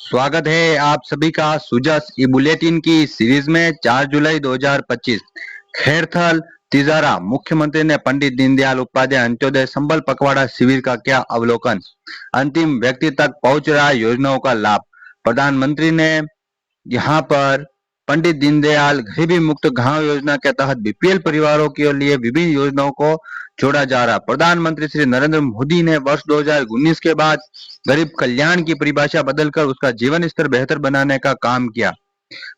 स्वागत है आप सभी का सुजस ई बुलेटिन की सीरीज में। 4 जुलाई 2025 खैरथल तिजारा मुख्यमंत्री ने पंडित दीनदयाल उपाध्याय अंत्योदय संबल पखवाड़ा शिविर का किया अवलोकन। अंतिम व्यक्ति तक पहुंच रहा योजनाओं का लाभ। प्रधानमंत्री ने यहाँ पर पंडित दीनदयाल गरीबी मुक्त गांव योजना के तहत बीपीएल परिवारों के लिए विभिन्न योजनाओं को जोड़ा जा रहा। प्रधानमंत्री श्री नरेंद्र मोदी ने वर्ष 2019 के बाद गरीब कल्याण की परिभाषा बदलकर उसका जीवन स्तर बेहतर बनाने का काम किया।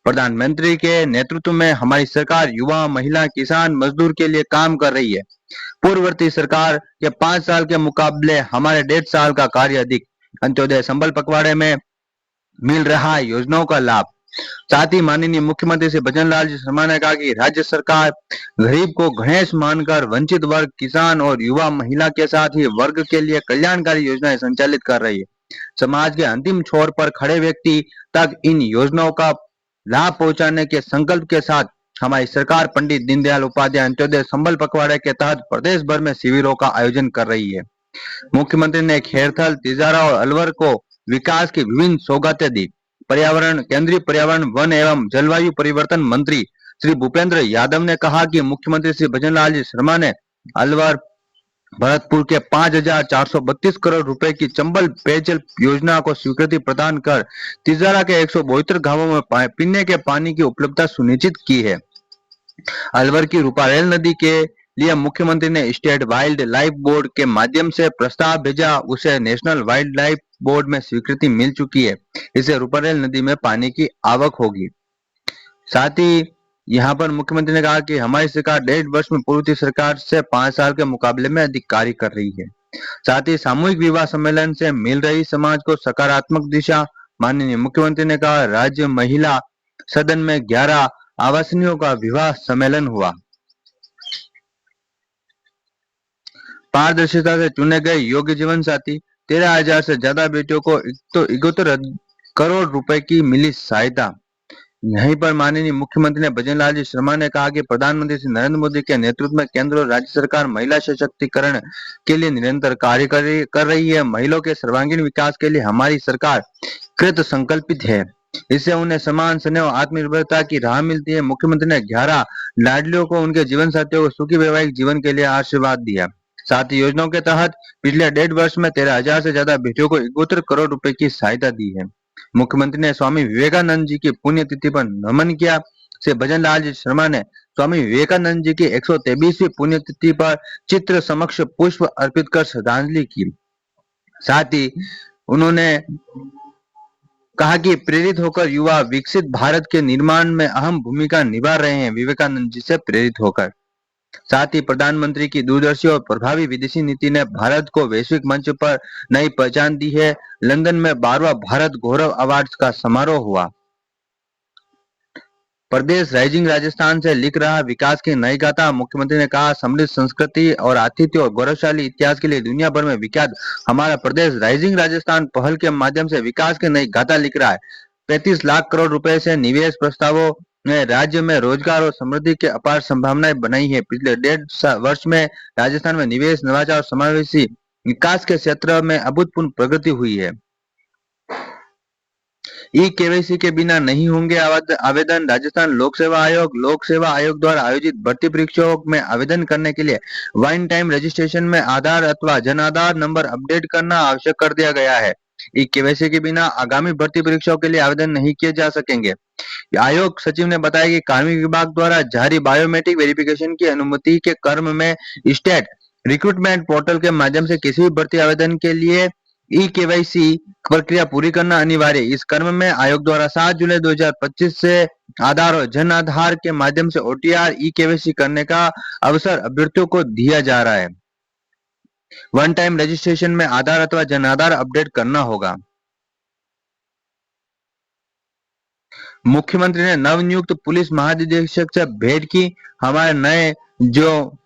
प्रधानमंत्री के नेतृत्व में हमारी सरकार युवा, महिला, किसान, मजदूर के लिए काम कर रही है। पूर्ववर्ती सरकार के 5 साल के मुकाबले हमारे 1.5 साल का कार्य अधिक। अंत्योदय संबल पखवाड़े में मिल रहा है योजनाओं का लाभ। साथ ही माननीय मुख्यमंत्री श्री भजनलाल जी शर्मा ने कहा कि राज्य सरकार गरीब को गणेश मानकर वंचित वर्ग, किसान और युवा, महिला के साथ ही वर्ग के लिए कल्याणकारी योजनाएं संचालित कर रही है। समाज के अंतिम छोर पर खड़े व्यक्ति तक इन योजनाओं का लाभ पहुंचाने के संकल्प के साथ हमारी सरकार पंडित दीनदयाल उपाध्याय अंत्योदय संबल पखवाड़े के तहत प्रदेश भर में शिविरों का आयोजन कर रही है। मुख्यमंत्री ने खैरथल, तिजारा और अलवर को विकास की विभिन्न सौगातें दी। केंद्रीय पर्यावरण, वन एवं जलवायु परिवर्तन मंत्री श्री भूपेंद्र यादव ने कहा कि मुख्यमंत्री श्री भजनलाल जी शर्मा ने अलवर भरतपुर के 5,432 करोड़ रुपए की चंबल पेयजल योजना को स्वीकृति प्रदान कर तिजारा के 172 गांवों में पीने के पानी की उपलब्धता सुनिश्चित की है। अलवर की रूपारेल नदी के लिए मुख्यमंत्री ने स्टेट वाइल्ड लाइफ बोर्ड के माध्यम से प्रस्ताव भेजा। उसे नेशनल वाइल्ड लाइफ बोर्ड में स्वीकृति मिल चुकी है। इससे रूपारेल नदी में पानी की आवक होगी। साथ ही यहाँ पर मुख्यमंत्री ने कहा कि हमारी सरकार 1.5 वर्ष में पूर्व सरकार से 5 साल के मुकाबले में अधिक कार्य कर रही है। साथ ही सामूहिक विवाह सम्मेलन से मिल रही समाज को सकारात्मक दिशा। माननीय मुख्यमंत्री ने कहा राज्य महिला सदन में 11 आवासनियों का विवाह सम्मेलन हुआ। पारदर्शिता से चुने गए योग्य जीवन साथी। 13,000 से ज्यादा बेटियों को 71 करोड़ रुपए की मिली सहायता। यहीं पर माननीय मुख्यमंत्री ने भजनलाल जी शर्मा ने कहा कि प्रधानमंत्री श्री नरेंद्र मोदी के नेतृत्व में केंद्र और राज्य सरकार महिला सशक्तिकरण के लिए निरंतर कार्य कर रही है। महिलाओं के सर्वांगीण विकास के लिए हमारी सरकार कृत संकल्पित है। इससे उन्हें समान स्नेह और आत्मनिर्भरता की राह मिलती है। मुख्यमंत्री ने 11 लाडलियों को उनके जीवन साथियों को सुखी वैवाहिक जीवन के लिए आशीर्वाद दिया। साथ ही योजनाओं के तहत पिछले 1.5 वर्ष में 13,000 से ज्यादा बेटियों को 71 करोड़ रुपए की सहायता दी है। मुख्यमंत्री ने स्वामी विवेकानंद जी की पुण्यतिथि पर नमन किया। से भजनलाल जी शर्मा ने स्वामी विवेकानंद जी की 123वीं पुण्यतिथि पर चित्र समक्ष पुष्प अर्पित कर श्रद्धांजलि की। साथ ही उन्होंने कहा कि प्रेरित होकर युवा विकसित भारत के निर्माण में अहम भूमिका निभा रहे हैं, विवेकानंद जी से प्रेरित होकर। साथ ही प्रधानमंत्री की दूरदर्शी और प्रभावी विदेशी नीति ने भारत को वैश्विक मंच पर नई पहचान दी है। लंदन में 12वां भारत गौरव अवार्ड का समारोह हुआ। प्रदेश राइजिंग राजस्थान से लिख रहा विकास की नई गाथा। मुख्यमंत्री ने कहा समृद्ध संस्कृति और आतिथ्य और गौरवशाली इतिहास के लिए दुनिया भर में विख्यात हमारा प्रदेश राइजिंग राजस्थान पहल के माध्यम से विकास की नई गाथा लिख रहा है। 35 लाख करोड़ रुपए से निवेश प्रस्तावों ने राज्य में रोजगार और समृद्धि के अपार संभावनाएं बनाई है। पिछले 1.5 वर्ष में राजस्थान में निवेश, नवाचार और समावेशी विकास के क्षेत्र में अभूतपूर्व प्रगति हुई है। ई-केवाईसी के बिना नहीं होंगे आवेदन। राजस्थान लोक सेवा आयोग द्वारा आयोजित भर्ती परीक्षाओं में आवेदन करने के लिए वन टाइम रजिस्ट्रेशन में आधार अथवा जन आधार नंबर अपडेट करना आवश्यक कर दिया गया है। ई-केवाईसी के बिना आगामी भर्ती परीक्षाओं के लिए आवेदन नहीं किए जा सकेंगे। आयोग सचिव ने बताया कि कार्मिक विभाग द्वारा जारी बायोमेट्रिक वेरिफिकेशन की अनुमति के क्रम में स्टेट रिक्रूटमेंट पोर्टल के माध्यम से किसी भी भर्ती आवेदन के लिए ई-केवाईसी प्रक्रिया पूरी करना अनिवार्य है। इस क्रम में आयोग द्वारा 7 जुलाई 2025 से आधार और जन आधार के माध्यम से ओटीआर ई-केवाईसी करने का अवसर अभ्यर्थियों को दिया जा रहा है। वन टाइम रजिस्ट्रेशन में आधार अथवा जन आधार अपडेट करना होगा। मुख्यमंत्री ने नवनियुक्त पुलिस महानिदेशक से भेंट की। हमारे नए जो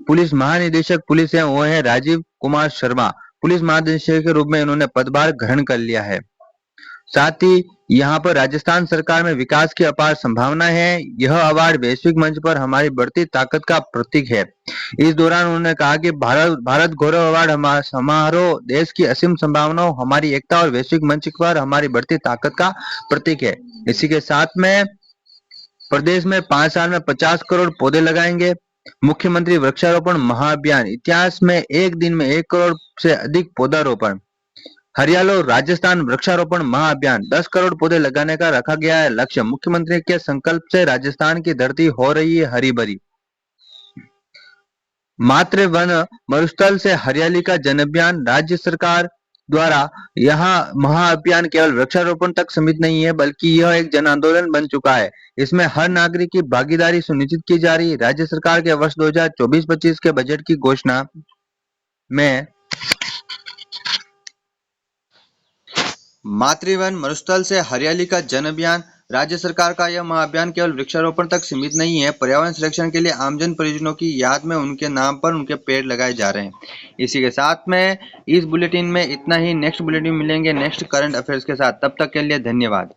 पुलिस महानिदेशक पुलिस है वो है राजीव कुमार शर्मा। पुलिस महानिदेशक के रूप में इन्होंने पदभार ग्रहण कर लिया है। साथ ही यहाँ पर राजस्थान सरकार में विकास की अपार संभावना है। यह अवार्ड वैश्विक मंच पर हमारी बढ़ती ताकत का प्रतीक है। इस दौरान उन्होंने कहा कि भारत गौरव अवार्ड समारोह देश की असीम संभावनाओं, हमारी एकता और वैश्विक मंच पर हमारी बढ़ती ताकत का प्रतीक है। इसी के साथ में प्रदेश में 5 साल में 50 करोड़ पौधे लगाएंगे। मुख्यमंत्री वृक्षारोपण महाअभियान, इतिहास में एक दिन में 1 करोड़ से अधिक पौधारोपण। हरियालो राजस्थान वृक्षारोपण महाअभियान, 10 करोड़ पौधे लगाने का रखा गया है लक्ष्य। मुख्यमंत्री के संकल्प से राजस्थान की धरती हो रही है हरी भरी। मातृ वन मरुस्थल से हरियाली का जन अभियान, राज्य सरकार द्वारा यह महाअभियान केवल वृक्षारोपण तक सीमित नहीं है, बल्कि यह एक जन आंदोलन बन चुका है। इसमें हर नागरिक की भागीदारी सुनिश्चित की जा रही है। राज्य सरकार के वर्ष 2024-25 के बजट की घोषणा में मातृवन मरुस्थल से हरियाली का जन अभियान, राज्य सरकार का यह महाअभियान केवल वृक्षारोपण तक सीमित नहीं है, पर्यावरण संरक्षण के लिए आमजन परिजनों की याद में उनके नाम पर उनके पेड़ लगाए जा रहे हैं। इसी के साथ में इस बुलेटिन में इतना ही। नेक्स्ट बुलेटिन मिलेंगे नेक्स्ट करंट अफेयर्स के साथ। तब तक के लिए धन्यवाद।